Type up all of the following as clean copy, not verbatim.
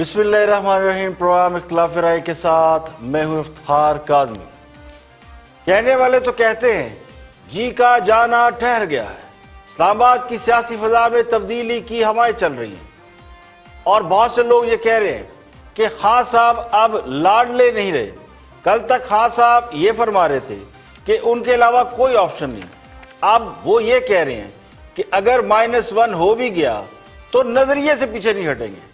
بسم اللہ الرحمن الرحیم۔ پروگرام اختلاف رائے کے ساتھ میں ہوں افتخار کاظمی۔ کہنے والے تو کہتے ہیں جی کا جانا ٹھہر گیا ہے، اسلام آباد کی سیاسی فضا میں تبدیلی کی ہوائیں چل رہی ہیں، اور بہت سے لوگ یہ کہہ رہے ہیں کہ خان صاحب اب لاڈلے نہیں رہے۔ کل تک خان صاحب یہ فرما رہے تھے کہ ان کے علاوہ کوئی آپشن نہیں، اب وہ یہ کہہ رہے ہیں کہ اگر -1 ہو بھی گیا تو نظریے سے پیچھے نہیں ہٹیں گے۔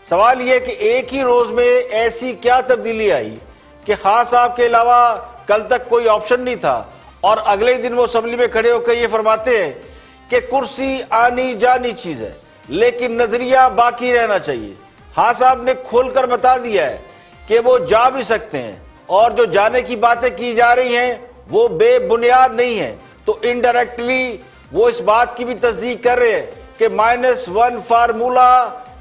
سوال یہ کہ ایک ہی روز میں ایسی کیا تبدیلی آئی کہ خان صاحب کے علاوہ کل تک کوئی آپشن نہیں تھا، اور اگلے دن وہ اسمبلی میں کھڑے ہو کر یہ فرماتے ہیں کہ کرسی آنی جانی چیز ہے لیکن نظریہ باقی رہنا چاہیے۔ خان صاحب نے کھول کر بتا دیا ہے کہ وہ جا بھی سکتے ہیں، اور جو جانے کی باتیں کی جا رہی ہیں وہ بے بنیاد نہیں ہیں، تو انڈائریکٹلی وہ اس بات کی بھی تصدیق کر رہے ہیں کہ -1 فارمولہ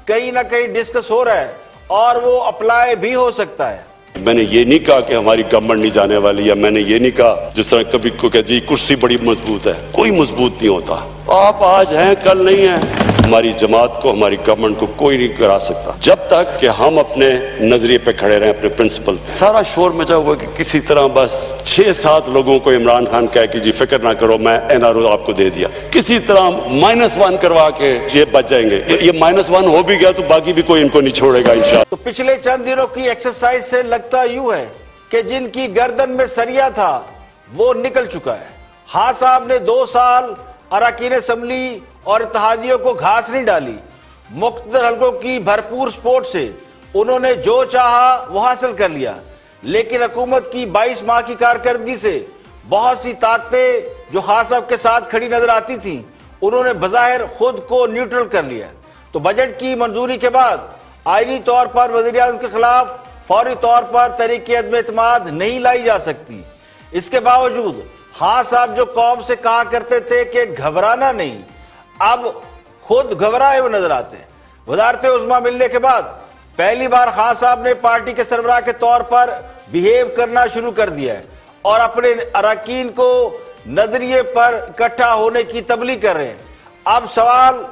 کہیں نہ کہیں ڈسکس ہو رہا ہے اور وہ اپلائی بھی ہو سکتا ہے۔ میں نے یہ نہیں کہا کہ ہماری گورنمنٹ نہیں جانے والی، یا میں نے یہ نہیں کہا جس طرح کبھی کو کہ جی کرسی بڑی مضبوط ہے۔ کوئی مضبوط نہیں ہوتا، آپ آج ہیں کل نہیں ہیں۔ ہماری جماعت کو، ہماری گورنمنٹ کو کوئی نہیں کرا سکتا جب تک کہ ہم اپنے نظریے پہ کھڑے رہیں، اپنے پرنسپل۔ سارا شور مچا ہوا کہ کسی طرح بس 6-7 لوگوں کو عمران خان کہہ کہ جی فکر نہ کرو میں NRO آپ کو دے دیا، کسی طرح -1 کروا کے یہ بچ جائیں گے۔ یہ -1 ہو بھی گیا تو باقی بھی کوئی ان کو نہیں چھوڑے گا انشاءاللہ۔ تو پچھلے چند دنوں کی ایکسرسائز سے لگتا یوں ہے کہ جن کی گردن میں سریا تھا وہ نکل چکا ہے۔ خان صاحب نے 2 سال اراکین اسمبلی اور اتحادیوں کو گھاس نہیں ڈالی، مقتدر حلقوں کی بھرپور سپورٹ سے انہوں نے جو چاہا وہ حاصل کر لیا، لیکن حکومت کی 22 ماہ کی کارکردگی سے بہت سی طاقتیں جو خان صاحب کے ساتھ کھڑی نظر آتی تھیں انہوں نے بظاہر خود کو نیوٹرل کر لیا۔ تو بجٹ کی منظوری کے بعد آئینی طور پر وزیر اعظم کے خلاف فوری طور پر تحریک عدم اعتماد نہیں لائی جا سکتی۔ اس کے باوجود خان صاحب جو قوم سے کہا کرتے تھے کہ گھبرانا نہیں، اب خود گھبرائے ہوئے نظر آتے ہیں۔ وزارت عظمیٰ ملنے کے بعد پہلی بار خان صاحب نے پارٹی کے سربراہ کے طور پر بیہیو کرنا شروع کر دیا ہے اور اپنے اراکین کو نظریے پر اکٹھا ہونے کی تبلیغ کر رہے ہیں۔ اب سوال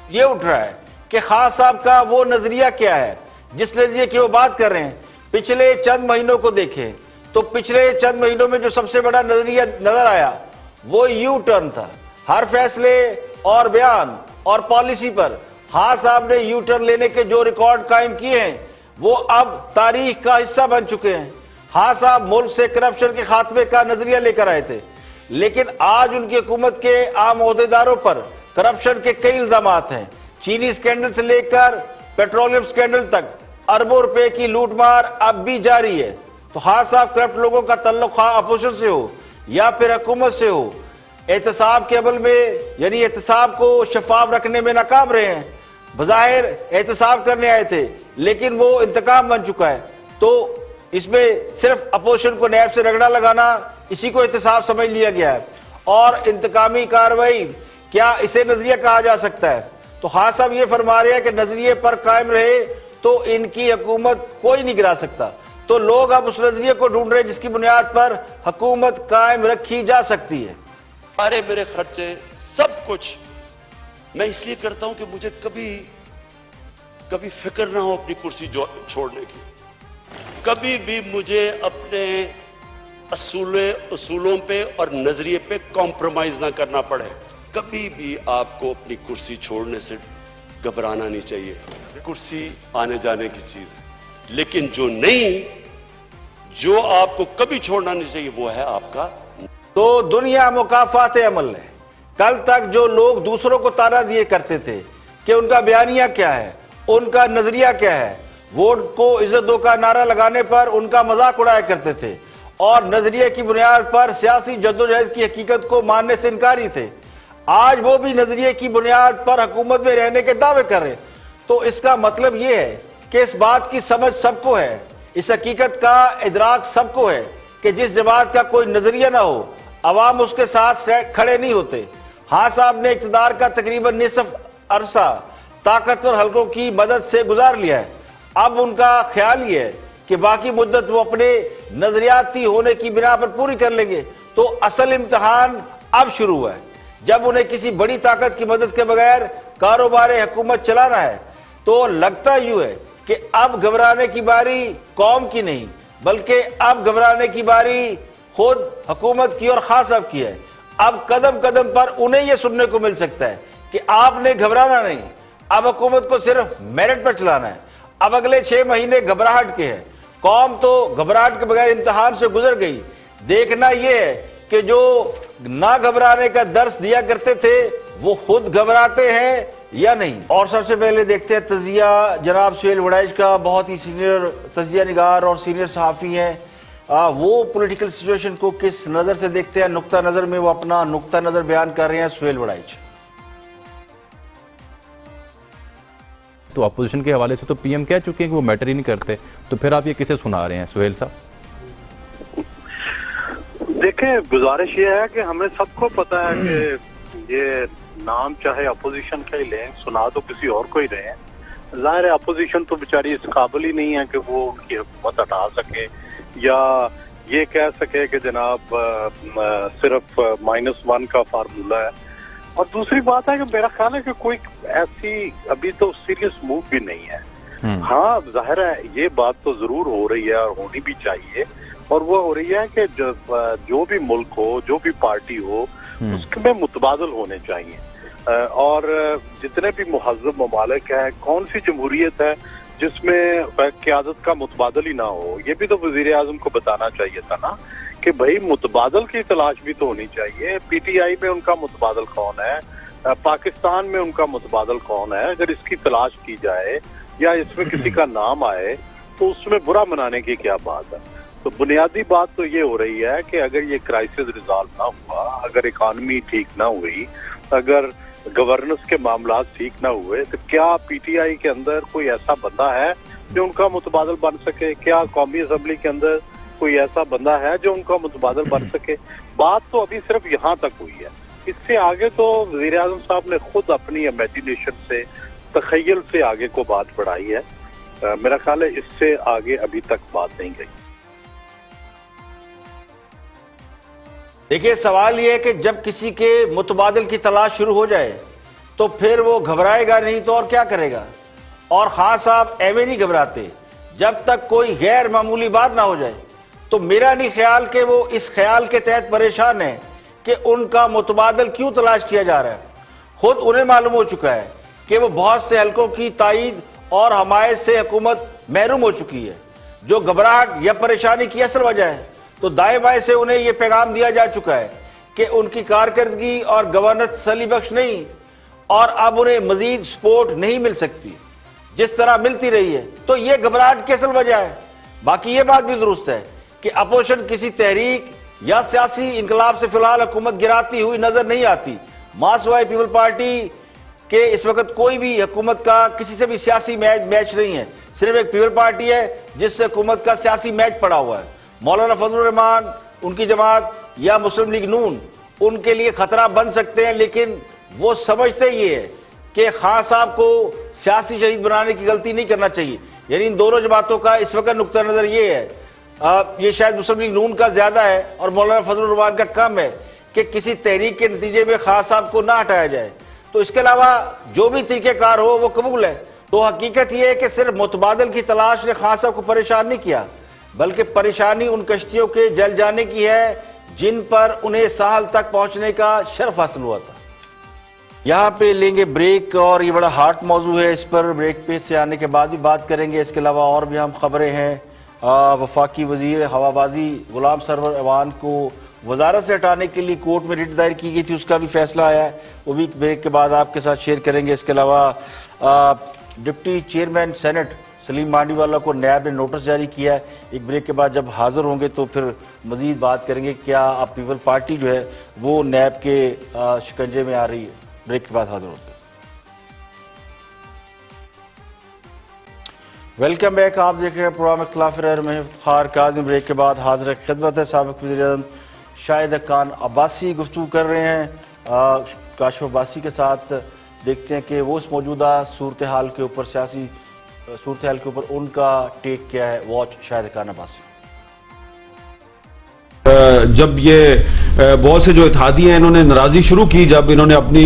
یہ اٹھ رہا ہے کہ خان صاحب کا وہ نظریہ کیا ہے جس نظریے کی وہ بات کر رہے ہیں۔ پچھلے چند مہینوں کو دیکھیں تو پچھلے چند مہینوں میں جو سب سے بڑا نظریہ نظر آیا وہ یو ٹرن تھا۔ ہر فیصلے اور بیان اور پالیسی پر خان صاحب نے یو ٹرن لینے کے جو ریکارڈ قائم کیے ہیں وہ اب تاریخ کا حصہ بن چکے ہیں۔ خان صاحب ملک سے کرپشن کے خاتمے کا نظریہ لے کر آئے تھے، لیکن آج ان کی حکومت کے عام عہدیداروں پر کرپشن کے کئی الزامات ہیں۔ چینی سکینڈل سے لے کر پیٹرولیم سکینڈل تک اربوں روپے کی لوٹ مار اب بھی جاری ہے۔ تو خان صاحب کرپٹ لوگوں کا تعلق خواہ اپوزیشن سے ہو یا پھر حکومت سے ہو، احتساب کے عمل میں یعنی احتساب کو شفاف رکھنے میں ناکام رہے ہیں۔ بظاہر احتساب کرنے آئے تھے لیکن وہ انتقام بن چکا ہے، تو اس میں صرف اپوزیشن کو نیب سے رگڑا لگانا اسی کو احتساب سمجھ لیا گیا ہے، اور انتقامی کارروائی کیا اسے نظریہ کہا جا سکتا ہے؟ تو خان صاحب یہ فرما رہے ہیں کہ نظریے پر قائم رہے تو ان کی حکومت کوئی نہیں گرا سکتا۔ تو لوگ اب اس نظریے کو ڈھونڈ رہے ہیں جس کی بنیاد پر حکومت قائم رکھی جا سکتی ہے۔ سارے میرے خرچے سب کچھ میں اس لیے کرتا ہوں کہ مجھے کبھی فکر نہ ہو اپنی کرسی چھوڑنے کی، کبھی بھی مجھے اپنے اصولوں پہ اور نظریے پہ کمپرومائز نہ کرنا پڑے۔ کبھی بھی آپ کو اپنی کرسی چھوڑنے سے گھبرانا نہیں چاہیے۔ کرسی آنے جانے کی چیز ہے، لیکن جو آپ کو کبھی چھوڑنا نہیں چاہیے وہ ہے آپ کا۔ تو دنیا مکافات عمل ہے۔ کل تک جو لوگ دوسروں کو تانا دیے کرتے تھے کہ ان کا بیانیہ کیا ہے، ان کا نظریہ کیا ہے، ووٹ کو عزت دو کا نعرہ لگانے پر ان کا مذاق اڑایا کرتے تھے اور نظریے کی بنیاد پر سیاسی جدوجہد کی حقیقت کو ماننے سے انکاری تھے، آج وہ بھی نظریے کی بنیاد پر حکومت میں رہنے کے دعوے کر رہے ہیں۔ تو اس کا مطلب یہ ہے کہ اس بات کی سمجھ سب کو ہے، اس حقیقت کا ادراک سب کو ہے کہ جس جماعت کا کوئی نظریہ نہ ہو عوام اس کے ساتھ کھڑے نہیں ہوتے۔ خان صاحب نے اقتدار کا تقریباً نصف عرصہ طاقتور حلقوں کی مدد سے گزار لیا ہے، اب ان کا خیال یہ ہے کہ باقی مدت وہ اپنے نظریاتی ہونے کی بنا پر پوری کر لیں گے۔ تو اصل امتحان اب شروع ہوا ہے، جب انہیں کسی بڑی طاقت کی مدد کے بغیر کاروبار حکومت چلانا ہے۔ تو لگتا یوں ہے کہ اب گھبرانے کی باری قوم کی نہیں بلکہ اب گھبرانے کی باری خود حکومت کی اور خاص صاحب کی ہے۔ اب قدم قدم پر انہیں یہ سننے کو مل سکتا ہے کہ آپ نے گھبرانا نہیں، اب حکومت کو صرف میرٹ پر چلانا ہے۔ اب اگلے 6 مہینے گھبراہٹ کے ہیں، قوم تو گھبراہٹ کے بغیر امتحان سے گزر گئی۔ دیکھنا یہ ہے کہ جو نہ گھبرانے کا درس دیا کرتے تھے وہ خود گھبراتے ہیں یا نہیں۔ اور سب سے پہلے دیکھتے ہیں تجزیہ جناب سہیل وڑائچ کا، بہت ہی سینئر تجزیہ نگار اور سینئر صحافی ہیں۔ وہ پولیٹیکل سچویشن کو کس نظر سے دیکھتے ہیں، نقطہ نظر میں وہ اپنا نقطہ نظر بیان کر رہے ہیں سہیل وڑائچ۔ تو اپوزیشن کے حوالے سے تو پی ایم کہہ چکے ہیں کہ وہ میٹر ہی نہیں کرتے، تو پھر آپ یہ کسے سنا رہے ہیں سہیل صاحب؟ دیکھیں، گزارش یہ ہے کہ ہمیں سب کو پتا ہے کہ یہ نام چاہے اپوزیشن کا ہی لیں، سنا تو کسی اور کو ہی رہے ہیں۔ ظاہر ہے اپوزیشن تو بیچاری اس قابل ہی نہیں ہے کہ وہ ان کی حکومت ہٹا سکے یا یہ کہہ سکے کہ جناب صرف -1 کا فارمولہ ہے۔ اور دوسری بات ہے کہ میرا خیال ہے کہ کوئی ایسی ابھی تو سیریس موو بھی نہیں ہے۔ ہاں ظاہر ہے یہ بات تو ضرور ہو رہی ہے اور ہونی بھی چاہیے، اور وہ ہو رہی ہے کہ جو بھی ملک ہو، جو بھی پارٹی ہو، اس میں متبادل ہونے چاہیے۔ اور جتنے بھی مہذب ممالک ہیں، کون سی جمہوریت ہے جس میں قیادت کا متبادل ہی نہ ہو؟ یہ بھی تو وزیر اعظم کو بتانا چاہیے تھا نا کہ بھائی متبادل کی تلاش بھی تو ہونی چاہیے۔ پی ٹی آئی میں ان کا متبادل کون ہے، پاکستان میں ان کا متبادل کون ہے؟ اگر اس کی تلاش کی جائے یا اس میں کسی کا نام آئے تو اس میں برا منانے کی کیا بات ہے؟ تو بنیادی بات تو یہ ہو رہی ہے کہ اگر یہ کرائسس ریزالو نہ ہوا، اگر اکانومی ٹھیک نہ ہوئی، اگر گورننس کے معاملات ٹھیک نہ ہوئے، تو کیا پی ٹی آئی کے اندر کوئی ایسا بندہ ہے جو ان کا متبادل بن سکے؟ کیا قومی اسمبلی کے اندر کوئی ایسا بندہ ہے جو ان کا متبادل بن سکے؟ بات تو ابھی صرف یہاں تک ہوئی ہے۔ اس سے آگے تو وزیر اعظم صاحب نے خود اپنی امیجینیشن سے، تخیل سے آگے کو بات بڑھائی ہے۔ میرا خیال ہے اس سے آگے ابھی تک بات نہیں گئی۔ دیکھیے سوال یہ ہے کہ جب کسی کے متبادل کی تلاش شروع ہو جائے تو پھر وہ گھبرائے گا نہیں تو اور کیا کرے گا؟ اور خان صاحب ایویں نہیں گھبراتے جب تک کوئی غیر معمولی بات نہ ہو جائے۔ تو میرا نہیں خیال کہ وہ اس خیال کے تحت پریشان ہیں کہ ان کا متبادل کیوں تلاش کیا جا رہا ہے۔ خود انہیں معلوم ہو چکا ہے کہ وہ بہت سے حلقوں کی تائید اور حمایت سے حکومت محروم ہو چکی ہے۔ جو گھبراہٹ یا پریشانی کی اصل وجہ ہے، تو دائیں بائیں سے انہیں یہ پیغام دیا جا چکا ہے کہ ان کی کارکردگی اور گورننس تسلی بخش نہیں، اور اب انہیں مزید سپورٹ نہیں مل سکتی جس طرح ملتی رہی ہے۔ تو یہ گھبراہٹ کی اصل وجہ ہے۔ باقی یہ بات بھی درست ہے کہ اپوزیشن کسی تحریک یا سیاسی انقلاب سے فی الحال حکومت گراتی ہوئی نظر نہیں آتی۔ مارکسوائے پیپل پارٹی کہ اس وقت کوئی بھی حکومت کا کسی سے بھی سیاسی میچ نہیں ہے، صرف ایک پیپل پارٹی ہے جس سے حکومت کا سیاسی میچ پڑا ہوا ہے۔ مولانا فضل الرحمان، ان کی جماعت یا مسلم لیگ نون ان کے لیے خطرہ بن سکتے ہیں، لیکن وہ سمجھتے یہ ہے کہ خان صاحب کو سیاسی شہید بنانے کی غلطی نہیں کرنا چاہیے۔ یعنی ان دونوں جماعتوں کا اس وقت نقطہ نظر یہ ہے، یہ شاید مسلم لیگ نون کا زیادہ ہے اور مولانا فضل الرحمان کا کم ہے، کہ کسی تحریک کے نتیجے میں خان صاحب کو نہ ہٹایا جائے۔ تو اس کے علاوہ جو بھی طریقہ کار ہو وہ قبول ہے۔ تو حقیقت یہ ہے کہ صرف متبادل کی تلاش نے خان صاحب کو پریشان نہیں کیا، بلکہ پریشانی ان کشتیوں کے جل جانے کی ہے جن پر انہیں ساحل تک پہنچنے کا شرف حاصل ہوا تھا۔ یہاں پہ لیں گے بریک، اور یہ بڑا ہارٹ موضوع ہے، اس پر بریک پہ سے آنے کے بعد بھی بات کریں گے۔ اس کے علاوہ اور بھی ہم خبریں ہیں۔ وفاقی وزیر ہوابازی غلام سرور ایوان کو وزارت سے ہٹانے کے لیے کورٹ میں رٹ دائر کی گئی تھی، اس کا بھی فیصلہ آیا ہے، وہ بھی بریک کے بعد آپ کے ساتھ شیئر کریں گے۔ اس کے علاوہ ڈپٹی چیئرمین سینٹ سلیم مانڈی والا کو نیب نے نوٹس جاری کیا ہے۔ ایک بریک کے بعد جب حاضر ہوں گے تو پھر مزید بات کریں گے کیا آپ پیپل پارٹی جو ہے وہ نیب کے شکنجے میں آ رہی ہے۔ بریک کے بعد حاضر ہوتے ہیں۔ ویلکم بیک، آپ دیکھ رہے ہیں پروگرام اختلاف رائے، میں افتخار کاظمی۔ بریک کے بعد حاضر خدمت ہے سابق وزیر اعظم شاہد حقان عباسی، گفتگو کر رہے ہیں کاشف عباسی کے ساتھ۔ دیکھتے ہیں کہ وہ اس موجودہ صورتحال کے اوپر، سیاسی صورتحال کے اوپر ان کا ٹیک کیا ہے۔ واچ شاہد حقان عباسی۔ جب یہ بہت سے جو اتحادی ہیں انہوں نے ناراضی شروع کی، جب انہوں نے اپنی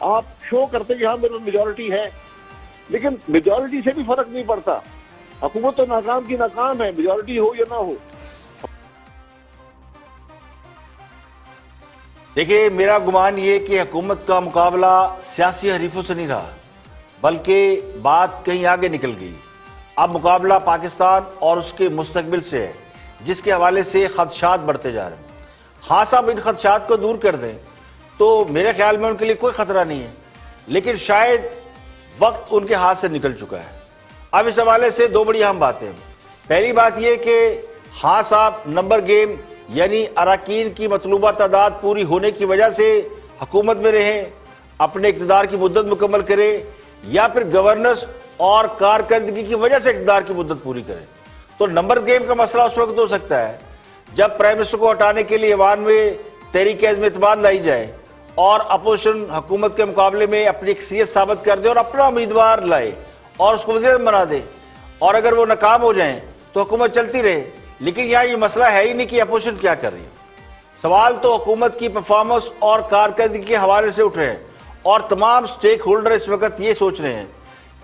آپ شو کرتے کہ ہاں میرے میجورٹی ہے، لیکن میجورٹی سے بھی فرق نہیں پڑتا. حکومت تو ناکام کی ناکام ہے، میجورٹی ہو یا نہ ہو. دیکھیے میرا گمان یہ کہ حکومت کا مقابلہ سیاسی حریفوں سے نہیں رہا، بلکہ بات کہیں آگے نکل گئی. اب مقابلہ پاکستان اور اس کے مستقبل سے ہے، جس کے حوالے سے خدشات بڑھتے جا رہے ہیں. ہاں صاحب ان خدشات کو دور کر دیں تو میرے خیال میں ان کے لیے کوئی خطرہ نہیں ہے، لیکن شاید وقت ان کے ہاتھ سے نکل چکا ہے. اب اس حوالے سے دو بڑی اہم باتیں. پہلی بات یہ کہ ہاں صاحب نمبر گیم یعنی اراکین کی مطلوبہ تعداد پوری ہونے کی وجہ سے حکومت میں رہیں، اپنے اقتدار کی مدت مکمل کرے، یا پھر گورننس اور کارکردگی کی وجہ سے اقتدار کی مدت پوری کرے. تو نمبر گیم کا مسئلہ اس وقت ہو سکتا ہے جب پرائم منسٹر کو ہٹانے کے لیے ایوان میں تحریک عزم اعتماد لائی جائے اور اپوزیشن حکومت کے مقابلے میں اپنی اکثریت ثابت کر دے اور اپنا امیدوار لائے اور اس کو وزیر اعظم بنا دے، اور اگر وہ ناکام ہو جائیں تو حکومت چلتی رہے. لیکن یہاں یہ مسئلہ ہے ہی نہیں کہ اپوزیشن کیا کر رہی ہے. سوال تو حکومت کی پرفارمنس اور کارکردگی کے حوالے سے اٹھ رہے ہیں، اور تمام سٹیک ہولڈر اس وقت یہ سوچ رہے ہیں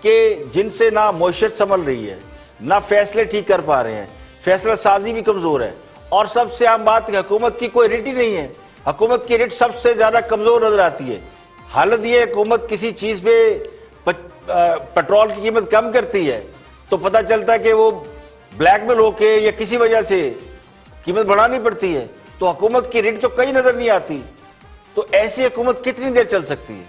کہ جن سے نہ معیشت سنبھل رہی ہے، نہ فیصلے ٹھیک کر پا رہے ہیں، فیصلہ سازی بھی کمزور ہے، اور سب سے اہم بات کہ حکومت کی کوئی ریٹ ہی نہیں ہے. حکومت کی ریٹ سب سے زیادہ کمزور نظر آتی ہے. حالت یہ حکومت کسی چیز پہ پیٹرول کی قیمت کم کرتی ہے تو پتہ چلتا ہے کہ وہ بلیک میل ہو کے یا کسی وجہ سے قیمت بڑھانی پڑتی ہے، تو حکومت کی ریٹ تو کہیں نظر نہیں آتی. تو ایسی حکومت کتنی دیر چل سکتی ہے؟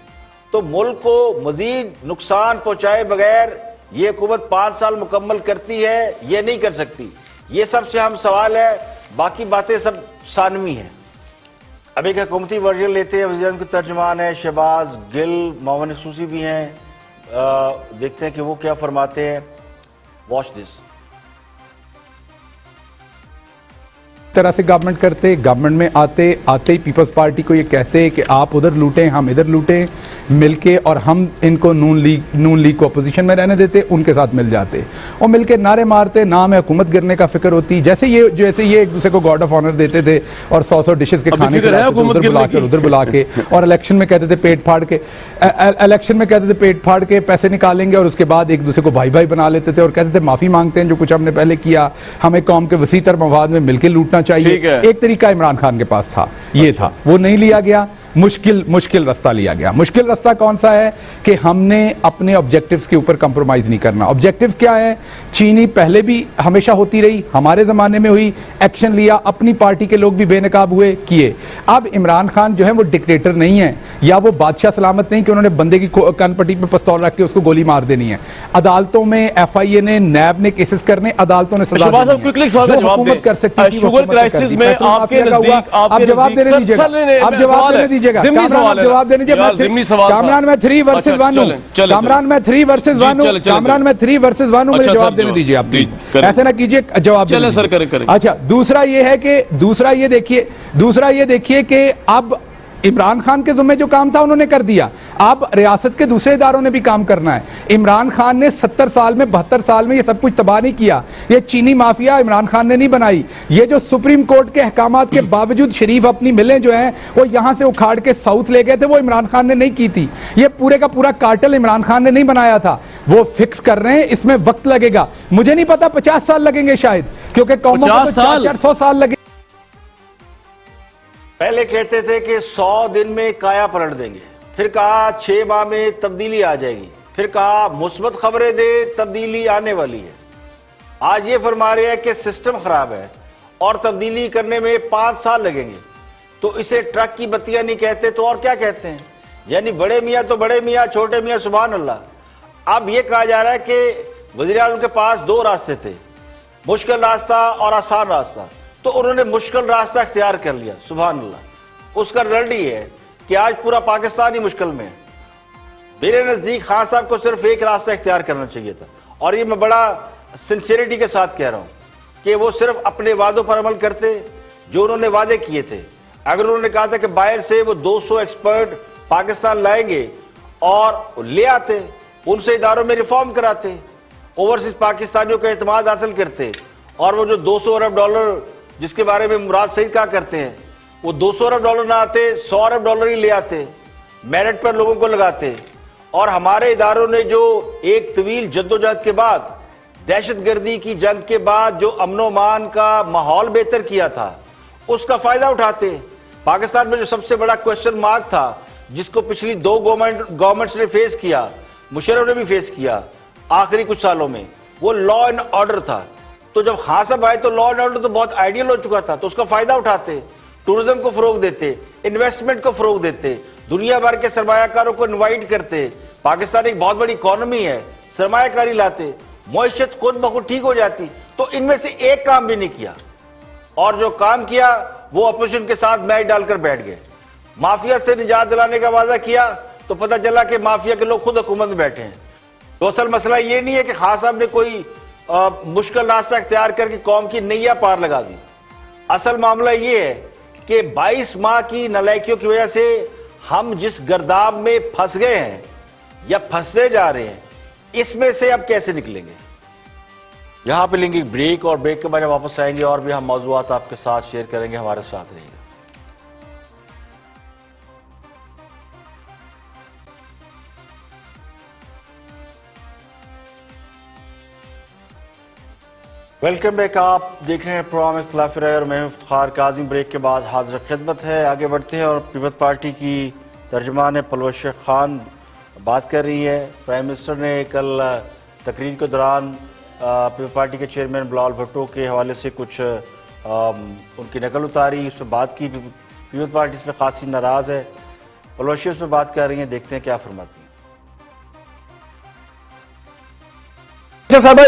تو ملک کو مزید نقصان پہنچائے بغیر یہ حکومت 5 سال مکمل کرتی ہے یہ نہیں کر سکتی. یہ سب سے اہم سوال ہے، باقی باتیں سب ثانوی ہیں. اب ایک حکومتی ورژن لیتے ہیں. وزیر اعظم کے ترجمان ہیں شہباز گل، معاون خصوصی بھی ہیں. دیکھتے ہیں کہ وہ کیا فرماتے ہیں. Watch this. طرح سے گورنمنٹ کرتے، گورنمنٹ میں آتے ہی پیپلز پارٹی کو یہ کہتے کہ آپ ادھر لوٹیں ہم ادھر لوٹیں مل کے، اور ہم ان کو نون لیگ کو اپوزیشن میں رہنے دیتے، ان کے ساتھ مل جاتے اور مل کے نعرے مارتے. نہ ہمیں حکومت گرنے کا فکر ہوتی، جیسے یہ ایک دوسرے کو گارڈ آف آنر دیتے تھے اور 100 ڈشز کے کھانے ادھر بلا کے اور الیکشن میں کہتے تھے پیٹ پھاڑ کے پیسے نکالیں گے، اور اس کے بعد ایک دوسرے کو بھائی بھائی بنا لیتے تھے اور کہتے تھے معافی مانگتے ہیں جو کچھ ہم نے پہلے کیا، ہمیں قوم کے وسیع تر مفاد میں مل کے لوٹنا چاہیے. ایک طریقہ عمران خان کے پاس تھا، یہ تھا، وہ نہیں لیا گیا. مشکل رستہ لیا گیا. مشکل رستہ کون سا ہے کہ ہم نے اپنے آبجیکٹیوز کے اوپر کمپرومائز نہیں کرنا. آبجیکٹیوز کیا ہے؟ چینی پہلے بھی ہمیشہ ہوتی رہی، ہمارے زمانے میں ہوئی، ایکشن لیا، اپنی پارٹی کے لوگ بھی بے نقاب ہوئے، کیے. اب عمران خان جو ہے وہ ڈکٹیٹر نہیں ہے یا وہ بادشاہ سلامت نہیں کہ انہوں نے بندے کی کان پٹی پہ پستول رکھ کے اس کو گولی مار دینی ہے. عدالتوں میں ایف آئی اے نے، نیب نے کیسز کرنے، عدالتوں نے سزا دینی ہے. جو حکومت کر سکتی تھی شوگر کرائسس میں آپ کے نزدیک آپ جواب دینے دیجیے گا. جواب دینے دیجیے. کامران میں 3 ورسز 1 ہوں. کامران میں 3 ورسز 1 ہوں. کامران میں 3 ورسز 1 ہوں. مجھے جواب دینے دیجیے آپ پلیز. ایسے نہ کیجیے، جواب دینے دیجیے. اچھا دوسرا یہ ہے کہ دوسرا یہ دیکھیے کہ اب عمران خان کے ذمہ جو کام تھا انہوں نے کر دیا، اب ریاست کے دوسرے اداروں نے بھی کام کرنا ہے. عمران خان نے 70 سال میں 72 سال میں یہ سب کچھ تباہ نہیں کیا. یہ چینی مافیا عمران خان نے نہیں بنائی. یہ جو سپریم کورٹ کے احکامات کے باوجود شریف اپنی ملیں جو ہیں وہ یہاں سے اکھاڑ کے ساؤتھ لے گئے تھے، وہ عمران خان نے نہیں کی تھی. یہ پورے کا پورا کارٹل عمران خان نے نہیں بنایا تھا. وہ فکس کر رہے ہیں، اس میں وقت لگے گا. مجھے نہیں پتا 50 سال لگیں گے شاید، کیونکہ قوموں کو 400 سال لگے. پہلے کہتے تھے کہ 100 دن میں کایا پلٹ دیں گے، پھر کہا 6 ماہ میں تبدیلی آ جائے گی، پھر کہا مثبت خبریں دے تبدیلی آنے والی ہے. آج یہ فرما رہے ہیں کہ سسٹم خراب ہے اور تبدیلی کرنے میں 5 سال لگیں گے. تو اسے ٹرک کی بتیاں نہیں کہتے تو اور کیا کہتے ہیں؟ یعنی بڑے میاں تو بڑے میاں، چھوٹے میاں سبحان اللہ. اب یہ کہا جا رہا ہے کہ وزیر اعظم کے پاس 2 راستے تھے، مشکل راستہ اور آسان راستہ، تو انہوں نے مشکل راستہ اختیار کر لیا. سبحان اللہ. اس کا رزلٹ یہ ہے کہ آج پورا پاکستان ہی مشکل میں ہے. میرے نزدیک خان صاحب کو صرف ایک راستہ اختیار کرنا چاہیے تھا، اور یہ میں بڑا سنسیریٹی کے ساتھ کہہ رہا ہوں کہ وہ صرف اپنے وعدوں پر عمل کرتے جو انہوں نے وعدے کیے تھے. اگر انہوں نے کہا تھا کہ باہر سے وہ 200 ایکسپرٹ پاکستان لائیں گے اور لے آتے، ان سے اداروں میں ریفارم کراتے، اوورسیز پاکستانیوں کا اعتماد حاصل کرتے، اور وہ جو $200 ارب جس کے بارے میں مراد سعید کہا کرتے ہیں، وہ $200 ارب نہ آتے، $100 ارب ہی لے آتے. میرٹ پر لوگوں کو لگاتے، اور ہمارے اداروں نے جو ایک طویل جدوجہد کے بعد، دہشت گردی کی جنگ کے بعد جو امن و امان کا ماحول بہتر کیا تھا، اس کا فائدہ اٹھاتے۔ پاکستان میں جو سب سے بڑا کوسچن مارک تھا، جس کو پچھلی دو گورنمنٹس نے فیس کیا، مشرف نے بھی فیس کیا آخری کچھ سالوں میں، وہ لا اینڈ آرڈر تھا۔ تو جب خان صاحب آئے تو لا اینڈ آرڈر تو بہت آئیڈیل ہو چکا تھا، تو اس کا فائدہ اٹھاتے، ٹورزم کو فروغ دیتے، انویسٹمنٹ کو فروغ دیتے، دنیا بھر کے سرمایہ کاروں کو انوائٹ کرتے۔ پاکستان ایک بہت بڑی اکانومی ہے، سرمایہ کاری لاتے، معیشت خود بخود ٹھیک ہو جاتی۔ تو ان میں سے ایک کام بھی نہیں کیا، اور جو کام کیا وہ اپوزیشن کے ساتھ میچ ڈال کر بیٹھ گئے۔ مافیا سے نجات دلانے کا وعدہ کیا تو پتہ چلا کہ مافیا کے لوگ خود حکومت میں بیٹھے ہیں۔ تو اصل مسئلہ یہ نہیں ہے کہ خان صاحب نے کوئی مشکل راستہ اختیار کر کے قوم کی نیا پار لگا دی۔ اصل معاملہ یہ ہے کہ 22 ماہ کی نالائکیوں کی وجہ سے ہم جس گرداب میں پھنس گئے ہیں یا پھنستے جا رہے ہیں، اس میں سے اب کیسے نکلیں گے؟ یہاں پہ لیں گے بریک، اور بریک کے بعد واپس آئیں گے اور بھی ہم موضوعات آپ کے ساتھ شیئر کریں گے۔ ہمارے ساتھ رہیے گا۔ ویلکم بیک، آپ دیکھ رہے ہیں پروگرام اختلاف رائے اور میں ہوں افتخار کاظم۔ بریک کے بعد حاضر خدمت ہے، آگے بڑھتے ہیں اور پیپلز پارٹی کی ترجمان پرویز شیخ خان بات کر رہی ہے۔ پرائم منسٹر نے کل تقریر کے دوران پیپلز پارٹی کے چیئرمین بلاول بھٹو کے حوالے سے کچھ ان کی نقل اتاری، اس پہ بات کی۔ پیپلز پارٹی اس پہ خاصی ناراض ہے، پرویز شیخ اس پہ بات کر رہی ہیں، دیکھتے ہیں کیا فرماتی ہیں۔ صاحبہ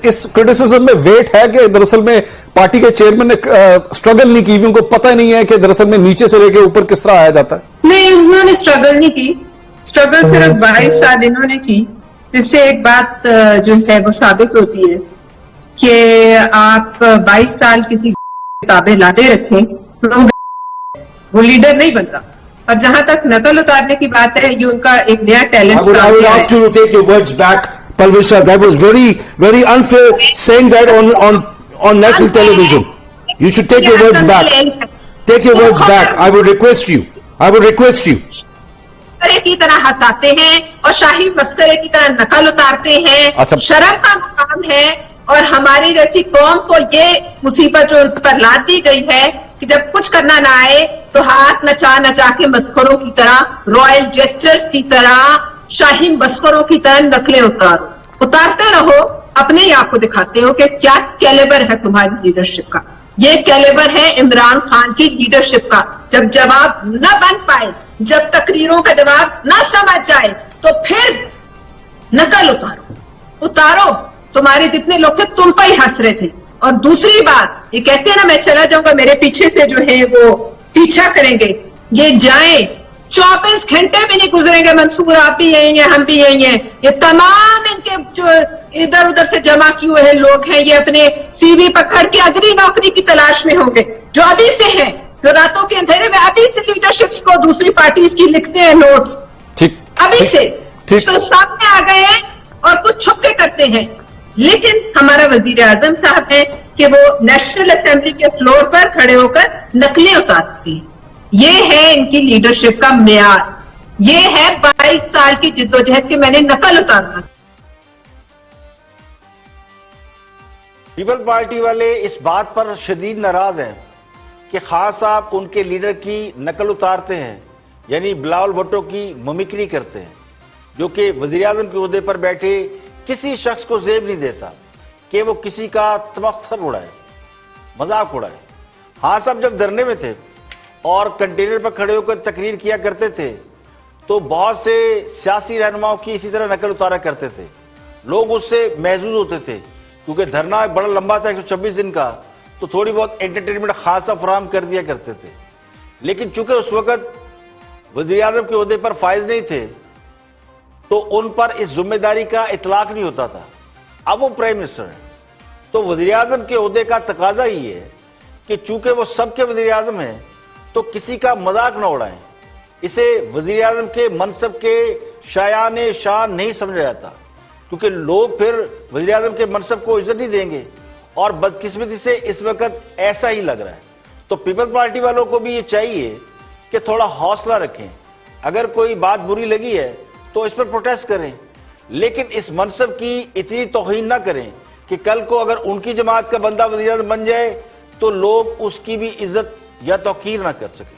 اس کرٹیسزم میں ویٹ ہے کہ دراصل میں پارٹی کے چیئرمین نے سٹرگل نہیں کی، ان کو پتہ نہیں ہے کہ دراصل میں نیچے سے لے کے اوپر کس طرح آیا جاتا ہے؟ نہیں، انہوں نے سٹرگل نہیں کی، سٹرگل صرف 22 سال انہوں نے کی، جس سے ایک بات جو ہے وہ ثابت ہوتی ہے کہ آپ 22 سال کسی کتابیں لاتے رکھیں تو وہ لیڈر نہیں بنتا۔ اور جہاں تک نقل اتارنے کی بات ہے، یہ ان کا ایک نیا ٹیلنٹ ہے۔ Parvez, that was very unfair saying that on national television. You should take your words back. Take your words back. I would request you. مسکرے کی طرح ہنساتے ہیں اور شاہی مسکرے کی طرح نقل اتارتے ہیں۔ شرم کا مقام ہے، اور ہماری جیسی قوم کو یہ مصیبت جو ان پر لاد دی گئی ہے کہ جب کچھ کرنا نہ آئے تو ہاتھ نچا کے مسخروں کی طرح، رائل جیسٹرز کی طرح، شاہی مسخروں کی طرح نقلیں اتارتے رہو، اپنے ہی آپ کو دکھاتے ہو کہ کیا کیلیبر ہے تمہاری لیڈرشپ کا۔ یہ کیلیبر ہے عمران خان کی لیڈرشپ کا۔ جب جواب نہ بن پائے، جب تقریروں کا جواب نہ سمجھ جائے تو پھر نقل اتارو۔ تمہارے جتنے لوگ تھے تم پہ ہی ہنس رہے تھے۔ اور دوسری بات، یہ کہتے ہیں نا میں چلا جاؤں گا، میرے پیچھے سے جو ہے وہ پیچھا کریں گے، یہ جائیں 24 گھنٹے بھی نہیں گزریں گے، منصور آپ بھی یہی ہیں، ہم بھی یہی ہیں، یہ تمام ان کے جو ادھر ادھر سے جمع کیے ہوئے لوگ ہیں، یہ اپنے سی وی پکڑ کے اگلی نوکری کی تلاش میں ہوں گے، جو ابھی سے ہیں، جو راتوں کے اندھیرے میں ابھی سے لیڈرشپس کو دوسری پارٹیز کی لکھتے ہیں نوٹس، ابھی سے تو سامنے آ گئے ہیں اور کچھ چھپ کے کرتے ہیں۔ لیکن ہمارا وزیر اعظم صاحب ہے کہ وہ نیشنل اسمبلی کے فلور پر کھڑے ہو کر نقلیں اتارتی ہیں۔ یہ ہے ان کی لیڈرشپ کا معیار، یہ ہے 22 سال کی جدوجہد کے میں نے نقل اتارنا۔ پیپلز پارٹی والے اس بات پر شدید ناراض ہیں کہ خان صاحب ان کے لیڈر کی نقل اتارتے ہیں، یعنی بلاول بھٹو کی ممکری کرتے ہیں، جو کہ وزیر اعظم کے عہدے پر بیٹھے کسی شخص کو زیب نہیں دیتا کہ وہ کسی کا تمختر اڑائے، مذاق اڑائے۔ خان صاحب جب دھرنے میں تھے اور کنٹینر پر کھڑے ہو کر تقریر کیا کرتے تھے تو بہت سے سیاسی رہنماؤں کی اسی طرح نقل اتارا کرتے تھے، لوگ اس سے محظوظ ہوتے تھے، کیونکہ دھرنا بڑا لمبا تھا 126 دن کا، تو تھوڑی بہت انٹرٹینمنٹ خاصا فراہم کر دیا کرتے تھے۔ لیکن چونکہ اس وقت وزیر اعظم کے عہدے پر فائز نہیں تھے تو ان پر اس ذمہ داری کا اطلاق نہیں ہوتا تھا۔ اب وہ پرائم منسٹر ہیں تو وزیر اعظم کے عہدے کا تقاضا ہی ہے کہ چونکہ وہ سب کے وزیر اعظم ہیں تو کسی کا مذاق نہ اڑائیں، اسے وزیر اعظم کے منصب کے شایان شان نہیں سمجھا جاتا، کیونکہ لوگ پھر وزیر اعظم کے منصب کو عزت نہیں دیں گے، اور بدقسمتی سے اس وقت ایسا ہی لگ رہا ہے۔ تو پیپلز پارٹی والوں کو بھی یہ چاہیے کہ تھوڑا حوصلہ رکھیں، اگر کوئی بات بری لگی ہے تو اس پر پروٹیسٹ کریں، لیکن اس منصب کی اتنی توہین نہ کریں کہ کل کو اگر ان کی جماعت کا بندہ وزیر اعظم بن جائے تو لوگ اس کی بھی عزت یا توقیر نہ کر سکیں۔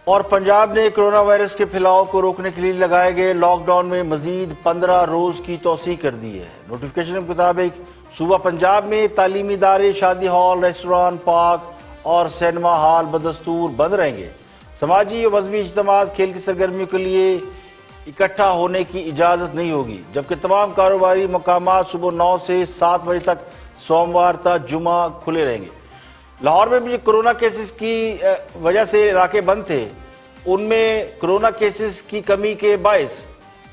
اور پنجاب نے کرونا وائرس کے پھیلاؤ کو روکنے کے لیے لگائے گئے لاک ڈاؤن میں مزید 15 روز کی توسیع کر دی ہے۔ نوٹیفیکیشن کے مطابق صوبہ پنجاب میں تعلیمی ادارے، شادی ہال، ریسٹوران، پارک اور سینما ہال بدستور بند رہیں گے۔ سماجی و مذہبی اجتماعات، کھیل کی سرگرمیوں کے لیے اکٹھا ہونے کی اجازت نہیں ہوگی، جبکہ تمام کاروباری مقامات صبح 9 سے 7 بجے تک سوموار تا جمعہ کھلے رہیں گے۔ لاہور میں بھی کرونا کیسز کی وجہ سے علاقے بند تھے، ان میں کرونا کیسز کی کمی کے باعث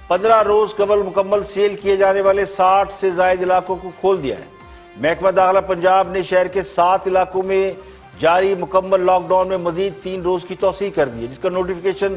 15 روز قبل مکمل سیل کیے جانے والے 60 سے زائد علاقوں کو کھول دیا ہے۔ محکمہ داخلہ پنجاب نے شہر کے 7 علاقوں میں جاری مکمل لاک ڈاؤن میں مزید 3 روز کی توسیع کر دی ہے، جس کا نوٹیفیکیشن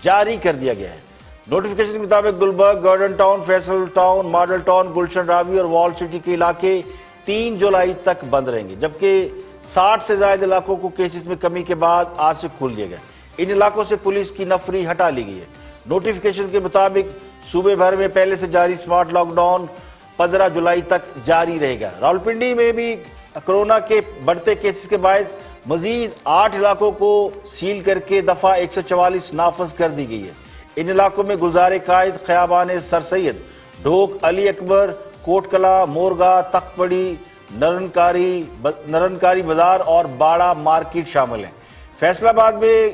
جاری کر دیا گیا ہے۔ نوٹیفیکیشن کے مطابق Gulberg, garden town, Faisal town, model town, Gulshan Ravi اور وال سٹی کے علاقے 3 جولائی تک بند رہیں گے، جبکہ 60 سے زائد علاقوں کو کیسز میں کمی کے بعد آج سے کھول دیا گیا۔ ان علاقوں سے پولیس کی نفری ہٹا لی گئی ہے۔ نوٹیفیکیشن کے مطابق صوبے بھر میں پہلے سے جاری سمارٹ لاک ڈاؤن 15 جولائی تک جاری رہے گا۔ راولپنڈی میں بھی کرونا کے بڑھتے کیسز کے باعث مزید 8 علاقوں کو سیل کر کے دفعہ 144 نافذ کر دی گئی ہے۔ ان علاقوں میں گلزار قائد، خیابان سر سید، ڈھوک، علی اکبر، کوٹ کلا، مورگا، تخت پڑی، نرنکاری بازار اور باڑہ مارکیٹ شامل ہیں۔ فیصل آباد میں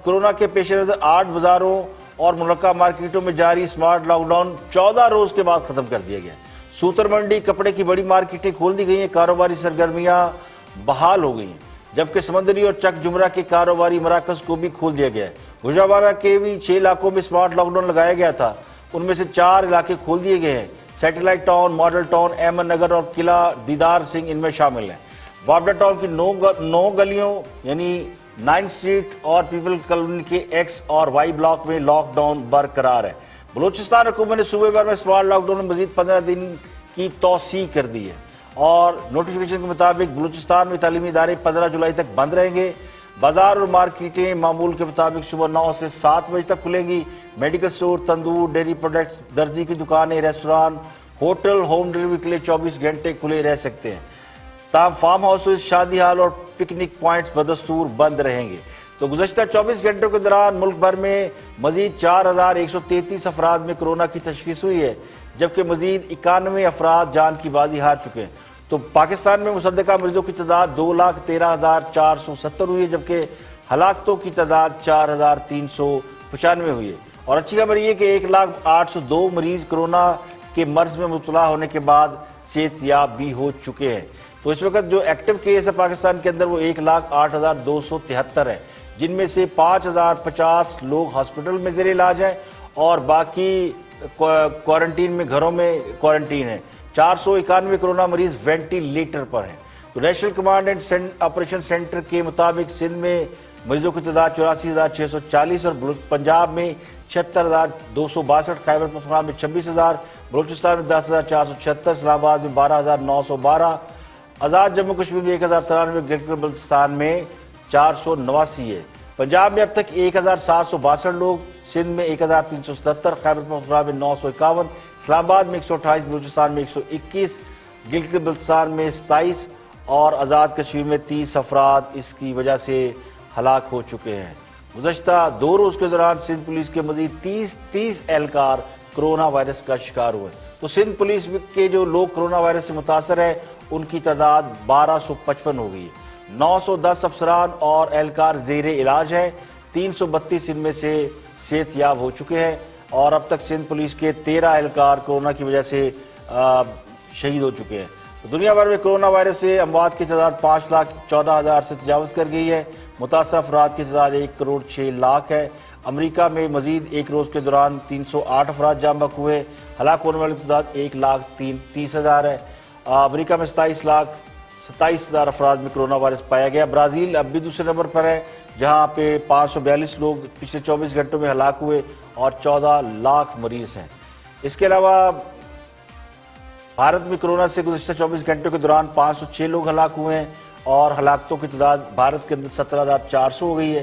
کرونا کے پیش نظر 8 بازاروں اور ملکہ مارکیٹوں میں جاری سمارٹ لاک ڈاؤن 14 روز کے بعد ختم کر دیا گیا۔ سوتر منڈی، کپڑے کی بڑی مارکیٹیں کھول دی گئی ہیں، کاروباری سرگرمیاں بحال ہو گئی ہیں، جبکہ سمندری اور چک جمرہ کے کاروباری مراکز کو بھی کھول دیا گیا ہے۔ گوجرانوالہ کے بھی 6 علاقوں میں سمارٹ لاک ڈاؤن لگایا گیا تھا، ان میں سے 4 علاقے کھول دیے گئے ہیں۔ Satellite town, model town, Ahmad Nagar اور قلعہ دیدار سنگھ ان میں شامل ہیں۔ بابڈا ٹاؤن کی 9 گلیوں یعنی 9 اسٹریٹ اور پیپل کالونی کے ایکس اور وائی بلاک میں لاک ڈاؤن برقرار ہے۔ بلوچستان حکومت نے صوبے بھر میں سمارٹ لاک ڈاؤن میں مزید 15 دن کی توسیع کر دی ہے، اور نوٹیفیکیشن کے مطابق بلوچستان میں تعلیمی ادارے 15 جولائی تک بند رہیں گے۔ بازار اور مارکیٹیں معمول کے مطابق صبح 9 سے 7 بجے تک کھلیں گی۔ میڈیکل سٹور، تندور، ڈیری پروڈکٹس، درزی کی دکانیں، ریسٹوران، ہوٹل ہوم ڈیلیوری کے لیے 24 گھنٹے کھلے رہ سکتے ہیں۔ تاہم فارم ہاؤسز، شادی ہال اور پکنک پوائنٹس بدستور بند رہیں گے۔ تو گزشتہ 24 گھنٹوں کے دوران ملک بھر میں مزید 4133 افراد میں کرونا کی تشخیص ہوئی ہے، جبکہ مزید 91 افراد جان کی بازی ہار چکے ہیں۔ تو پاکستان میں مصدقہ مریضوں کی تعداد 2,13,470 ہوئی ہے، جبکہ ہلاکتوں کی تعداد 4,395 ہوئی ہے۔ اور اچھی خبر یہ کہ 1,0802 مریض کرونا کے مرض میں مبتلا ہونے کے بعد صحت یاب بھی ہو چکے ہیں۔ تو اس وقت جو ایکٹیو کیس ہے پاکستان کے اندر وہ 1,08,273 ہے، جن میں سے 5,050 لوگ ہاسپٹل میں زیر علاج ہیں اور باقی کوارنٹین میں، گھروں میں کوارنٹین ہیں۔ 491 کرونا مریض وینٹیلیٹر پر ہیں۔ تو national command and operation centre کے مطابق سندھ میں مریضوں کی تعداد 84,640 اور پنجاب میں 76,262، خیبر پختونخوا میں 26,000، بلوچستان میں 10,476، اسلام آباد میں 12,912، آزاد جموں کشمیر میں 1,093، گلگت بلتستان میں 489 ہے۔ پنجاب میں اب تک 1,762 لوگ، سندھ میں 1,377، خیبر پختونخوا میں 951، اسلام آباد میں 128، بلوچستان میں 121، گلگت بلتستان میں 27 اور آزاد کشمیر میں 30 افراد اس کی وجہ سے ہلاک ہو چکے ہیں۔ گزشتہ 2 روز کے دوران سندھ پولیس کے مزید 30 اہلکار کرونا وائرس کا شکار ہوئے۔ تو سندھ پولیس کے جو لوگ کرونا وائرس سے متاثر ہیں ان کی تعداد 1255 ہو گئی ہے۔ 910 افسران اور اہلکار زیر علاج ہیں، 332 ان میں سے صحت یاب ہو چکے ہیں، اور اب تک سندھ پولیس کے 13 اہلکار کورونا کی وجہ سے شہید ہو چکے ہیں۔ دنیا بھر میں کرونا وائرس سے اموات کی تعداد 5,14,000 سے تجاوز کر گئی ہے۔ متاثرہ افراد کی تعداد 1,06,00,000 ہے۔ امریکہ میں مزید ایک روز کے دوران 308 افراد جاں بحق ہوئے، ہلاک ہونے والی تعداد 1,30,000 ہے۔ امریکہ میں 27,27,000 افراد میں کرونا وائرس پایا گیا۔ برازیل اب بھی دوسرے نمبر پر ہے، جہاں پہ 542 لوگ پچھلے 24 گھنٹوں میں ہلاک ہوئے اور 14 لاکھ مریض ہیں۔ اس کے علاوہ بھارت میں کرونا سے گزشتہ 24 گھنٹوں کے دوران 506 لوگ ہلاک ہوئے ہیں اور ہلاکتوں کی تعداد بھارت کے اندر 17,400 ہو گئی ہے۔